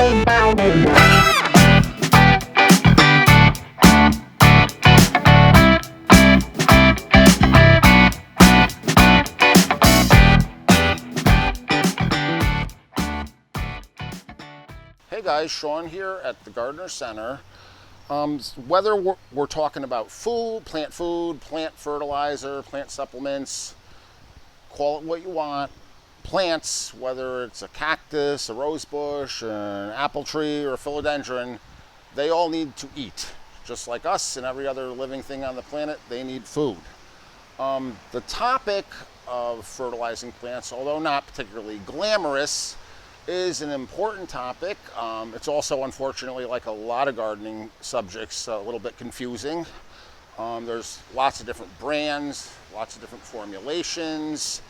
Hey guys, Sean here at the Gardener Center. Whether we're talking about food, plant fertilizer, plant supplements, call it what you want, plants, whether it's a cactus, a rose bush, an apple tree, or a philodendron, they all need to eat. Just like us and every other living thing on the planet, they need food. The topic of fertilizing plants, although not particularly glamorous, is an important topic. It's also, unfortunately, like a lot of gardening subjects, a little bit confusing. There's lots of different brands, lots of different formulations.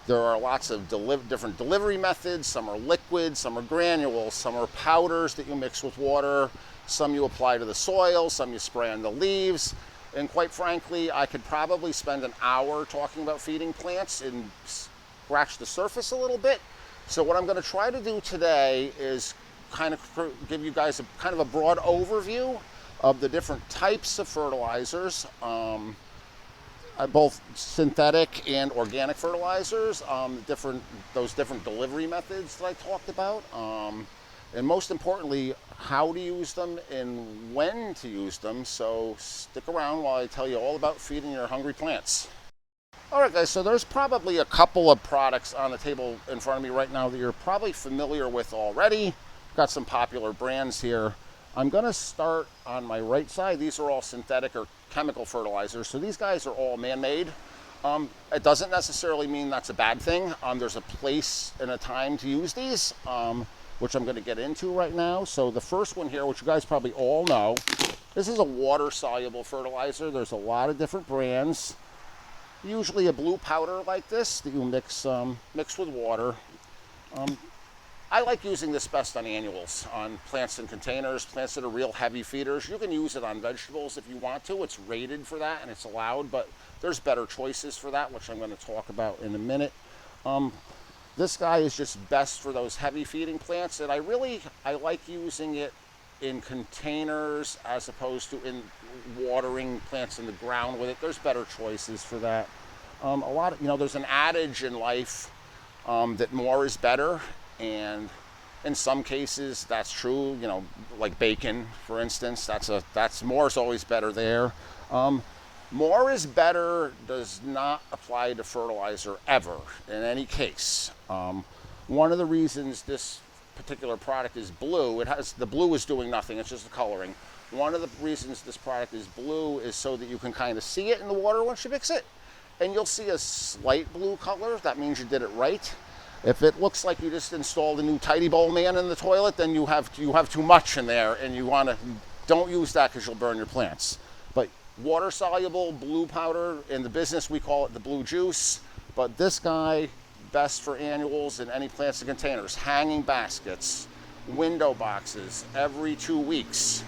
There are lots of different delivery methods. Some are liquid, some are granules, some are powders that you mix with water, some you apply to the soil, some you spray on the leaves. And quite frankly, I could probably spend an hour talking about feeding plants and scratch the surface a little bit. So what I'm going to try to do today is kind of give you guys kind of a broad overview of the different types of fertilizers, both synthetic and organic fertilizers, those different delivery methods that I talked about, and most importantly, how to use them and when to use them. So stick around while I tell you all about feeding your hungry plants. All right, guys, so there's probably a couple of products on the table in front of me right now that you're probably familiar with already. Got some popular brands here. I'm going to start on my right side. These are all synthetic or chemical fertilizers, so these guys are all man-made. It doesn't necessarily mean that's a bad thing. There's a place and a time to use these, which I'm going to get into right now. So the first one here, which you guys probably all know, this is a water-soluble fertilizer. There's a lot of different brands. Usually a blue powder like this that you mix with water. I like using this best on annuals, on plants in containers, plants that are real heavy feeders. You can use it on vegetables if you want to. It's rated for that and it's allowed, but there's better choices for that, which I'm going to talk about in a minute. This guy is just best for those heavy feeding plants, and I like using it in containers as opposed to in watering plants in the ground with it. There's better choices for that. There's an adage in life that more is better, and in some cases that's true. Like bacon, for instance, more is always better there. More is better does not apply to fertilizer ever in any case. One of the reasons this particular product is blue, the blue is doing nothing, it's just the coloring. One of the reasons this product is blue is so that you can kind of see it in the water once you mix it. And you'll see a slight blue color. That means you did it right. If it looks like you just installed a new Tidy Bowl man in the toilet, then you have too much in there, and don't use that because you'll burn your plants. But water soluble blue powder, in the business we call it the blue juice, but this guy, best for annuals and any plants in containers, hanging baskets, window boxes, every 2 weeks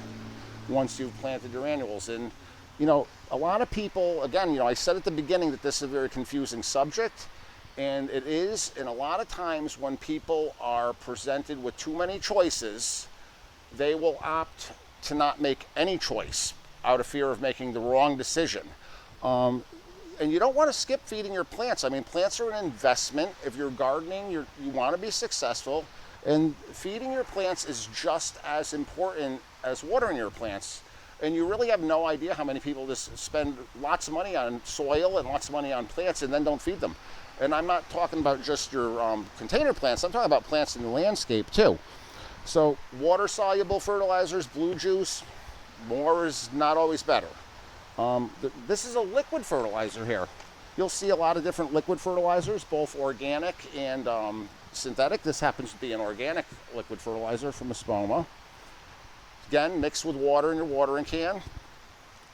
once you've planted your annuals. And a lot of people, again, I said at the beginning that this is a very confusing subject, and it is. And a lot of times when people are presented with too many choices, they will opt to not make any choice out of fear of making the wrong decision. And you don't want to skip feeding your plants. I mean, plants are an investment. If you're gardening, you want to be successful. And feeding your plants is just as important as watering your plants. And you really have no idea how many people just spend lots of money on soil and lots of money on plants and then don't feed them. And I'm not talking about just your container plants. I'm talking about plants in the landscape too. So water-soluble fertilizers, blue juice, more is not always better. This is a liquid fertilizer here. You'll see a lot of different liquid fertilizers, both organic and synthetic. This happens to be an organic liquid fertilizer from Espoma. Again, mixed with water in your watering can.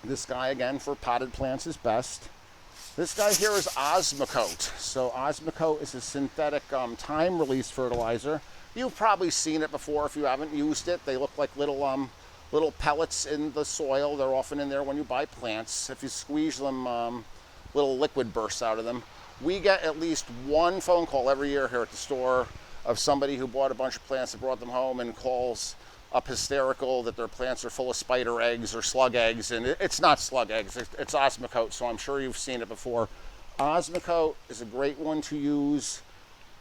This guy, again, for potted plants is best. This guy here is Osmocote. So Osmocote is a synthetic time-release fertilizer. You've probably seen it before if you haven't used it. They look like little pellets in the soil. They're often in there when you buy plants. If you squeeze them, little liquid bursts out of them. We get at least one phone call every year here at the store of somebody who bought a bunch of plants and brought them home and calls up hysterical that their plants are full of spider eggs or slug eggs, and it's not slug eggs, it's Osmocote, so I'm sure you've seen it before. Osmocote is a great one to use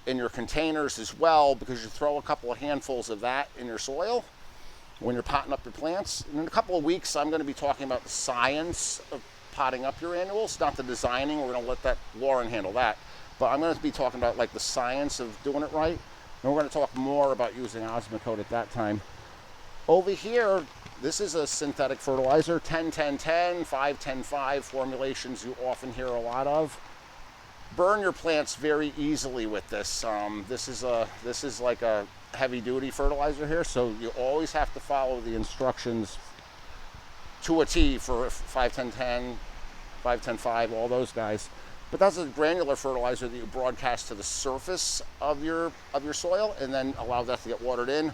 in your containers as well, because you throw a couple of handfuls of that in your soil when you're potting up your plants. And in a couple of weeks, I'm going to be talking about the science of potting up your annuals, not the designing. We're going to let that Lauren handle that, but I'm going to be talking about like the science of doing it right, and we're going to talk more about using Osmocote at that time. Over here, this is a synthetic fertilizer, 10-10-10, 5-10-5 formulations you often hear a lot of. Burn your plants very easily with this. This is like a heavy-duty fertilizer here, so you always have to follow the instructions to a T for 5-10-10, 5-10-5, all those guys. But that's a granular fertilizer that you broadcast to the surface of your soil and then allow that to get watered in.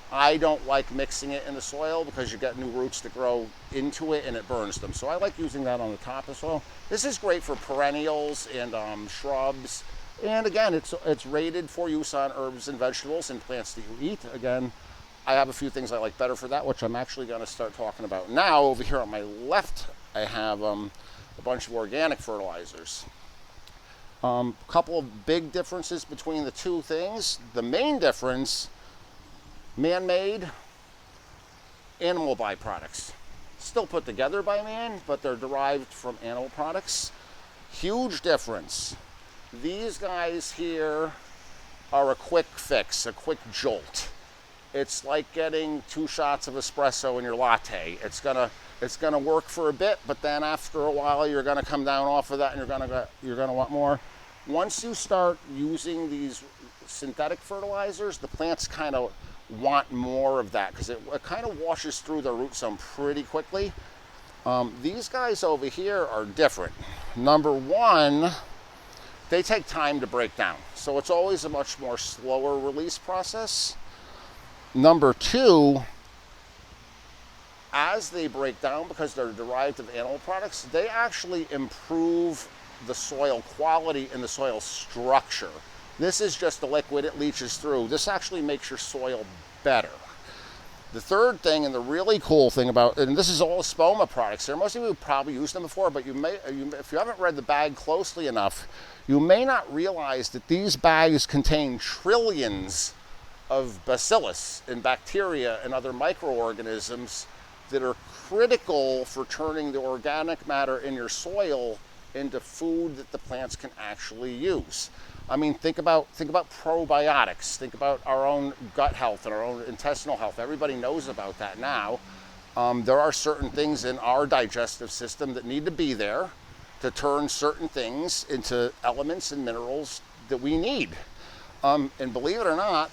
I don't like mixing it in the soil because you get new roots that grow into it and it burns them. So I like using that on the top of the soil. This is great for perennials and shrubs. And again, it's rated for use on herbs and vegetables and plants that you eat. Again, I have a few things I like better for that, which I'm actually going to start talking about now. Over here on my left, I have a bunch of organic fertilizers. Couple of big differences between the two things. The main difference: man-made animal byproducts. Still put together by man, but they're derived from animal products. Huge difference. These guys here are a quick fix, a quick jolt. It's like getting 2 shots of espresso in your latte. It's gonna work for a bit, but then after a while you're gonna come down off of that and you're gonna want more. Once you start using these synthetic fertilizers, the plants kind of want more of that because it kind of washes through their root zone pretty quickly. These guys over here are different. Number one, they take time to break down, so it's always a much more slower release process. Number two, as they break down, because they're derived of animal products, they actually improve the soil quality and the soil structure. This is just the liquid, it leaches through. This actually makes your soil better. The third thing, and the really cool thing about, and this is all Espoma products here, most of you have probably used them before, but if you haven't read the bag closely enough, you may not realize that these bags contain trillions of bacillus and bacteria and other microorganisms that are critical for turning the organic matter in your soil into food that the plants can actually use. I mean, think about probiotics. Think about our own gut health and our own intestinal health. Everybody knows about that now. There are certain things in our digestive system that need to be there to turn certain things into elements and minerals that we need. And believe it or not,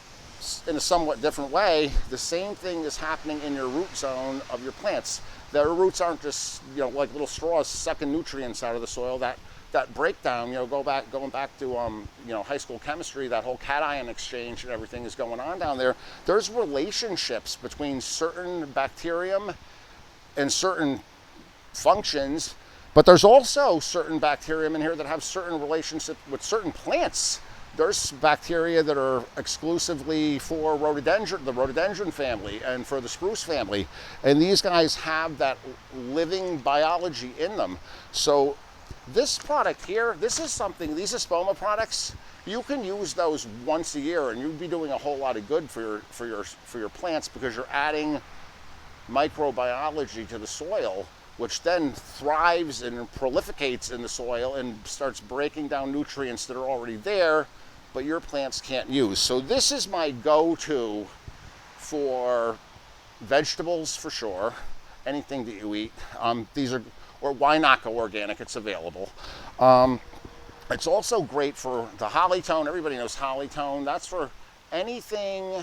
in a somewhat different way, the same thing is happening in your root zone of your plants. Their roots aren't just, like little straws sucking nutrients out of the soil. That breakdown, going back to high school chemistry, that whole cation exchange and everything is going on down there. There's relationships between certain bacterium and certain functions, but there's also certain bacterium in here that have certain relationships with certain plants. There's bacteria that are exclusively for the rhododendron family and for the spruce family. And these guys have that living biology in them. So this product here, these Espoma products, you can use those once a year and you'd be doing a whole lot of good for your plants, because you're adding microbiology to the soil, which then thrives and prolificates in the soil and starts breaking down nutrients that are already there, but your plants can't use. So this is my go-to for vegetables for sure, anything that you eat. Or why not go organic? It's available. It's also great for the hollytone. Everybody knows hollytone. That's for anything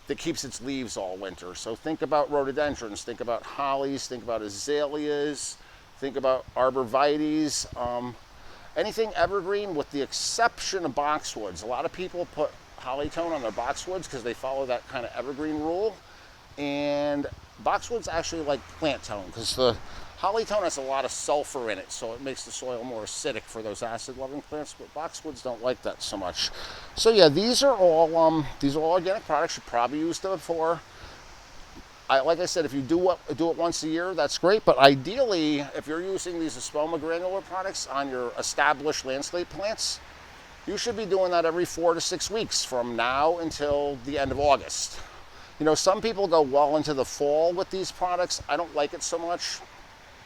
that keeps its leaves all winter. So think about rhododendrons, think about hollies, think about azaleas, think about arborvitaes. Anything evergreen with the exception of boxwoods. A lot of people put hollytone on their boxwoods because they follow that kind of evergreen rule. And boxwoods actually like plant tone, because the Hollytone has a lot of sulfur in it, so it makes the soil more acidic for those acid-loving plants, but boxwoods don't like that so much. So yeah, these are all organic products. You probably used them before. Like I said, if you do it once a year, that's great. But ideally, if you're using these Espoma granular products on your established landscape plants, you should be doing that every 4 to 6 weeks from now until the end of August. You know, some people go well into the fall with these products. I don't like it so much.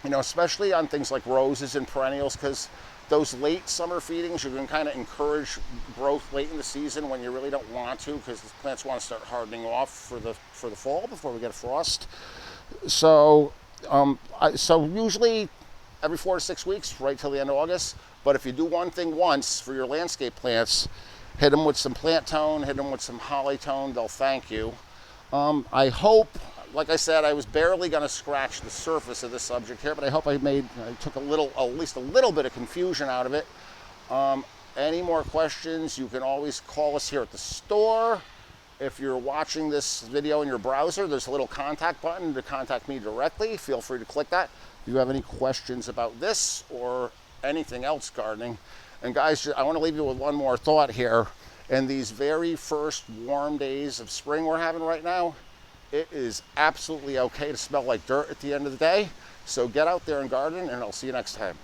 You know, especially on things like roses and perennials, because those late summer feedings, you can kind of encourage growth late in the season when you really don't want to, because the plants want to start hardening off for the fall before we get a frost. So, so usually every 4 to 6 weeks, right till the end of August. But if you do one thing once for your landscape plants, hit them with some plant tone, hit them with some hollytone, they'll thank you. I hope, like I said, I was barely going to scratch the surface of this subject here, but I hope I took at least a little bit of confusion out of it. Any more questions, you can always call us here at the store. If you're watching this video in your browser, there's a little contact button to contact me directly. Feel free to click that. If you have any questions about this or anything else gardening. And guys, I want to leave you with one more thought here. In these very first warm days of spring we're having right now, it is absolutely okay to smell like dirt at the end of the day. So get out there and garden, and I'll see you next time.